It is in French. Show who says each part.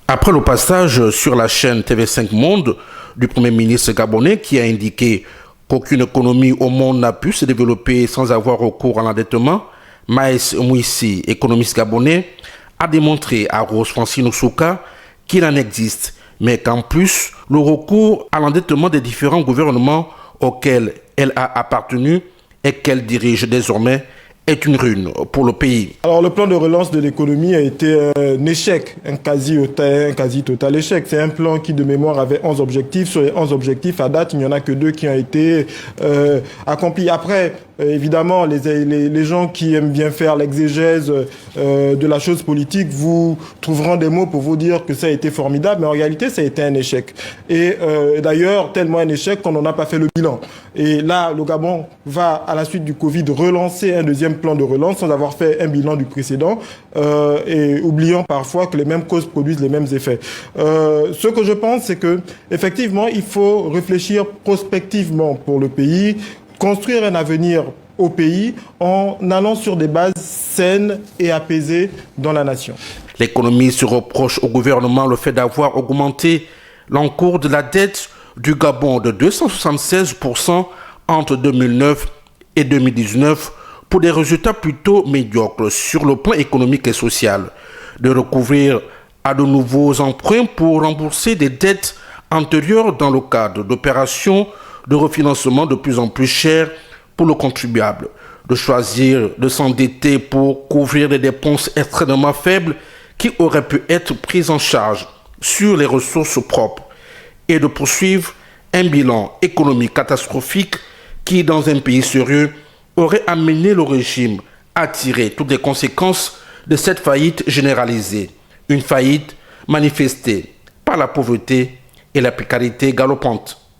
Speaker 1: Après le passage sur la chaîne TV5 Monde du Premier ministre gabonais qui a indiqué qu'aucune économie au monde n'a pu se développer sans avoir recours à l'endettement, Maïs Mouissi, économiste gabonais, a démontré à Rose Francine Souka qu'il en existe, mais qu'en plus, le recours à l'endettement des différents gouvernements auxquels elle a appartenu et qu'elle dirige désormais est une ruine pour le pays.
Speaker 2: Alors le plan de relance de l'économie a été un échec, un quasi total échec. C'est un plan qui de mémoire avait 11 objectifs. Sur les 11 objectifs, à date, il n'y en a que 2 qui ont été accomplis. Après, évidemment, les gens qui aiment bien faire l'exégèse de la chose politique vous trouveront des mots pour vous dire que ça a été formidable, mais en réalité, ça a été un échec. Et d'ailleurs, tellement un échec qu'on n'en a pas fait le bilan. Et là, le Gabon va, à la suite du Covid, relancer un deuxième plan de relance sans avoir fait un bilan du précédent et oubliant parfois que les mêmes causes produisent les mêmes effets. Ce que je pense, c'est que effectivement, il faut réfléchir prospectivement pour le pays, construire un avenir au pays en allant sur des bases saines et apaisées dans la nation.
Speaker 1: L'économie se reproche au gouvernement le fait d'avoir augmenté l'encours de la dette du Gabon de 276% entre 2009 et 2019 pour des résultats plutôt médiocres sur le plan économique et social, de recourir à de nouveaux emprunts pour rembourser des dettes antérieures dans le cadre d'opérations de refinancement de plus en plus chères pour le contribuable, de choisir de s'endetter pour couvrir des dépenses extrêmement faibles qui auraient pu être prises en charge sur les ressources propres et de poursuivre un bilan économique catastrophique qui, dans un pays sérieux, aurait amené le régime à tirer toutes les conséquences de cette faillite généralisée. Une faillite manifestée par la pauvreté et la précarité galopante.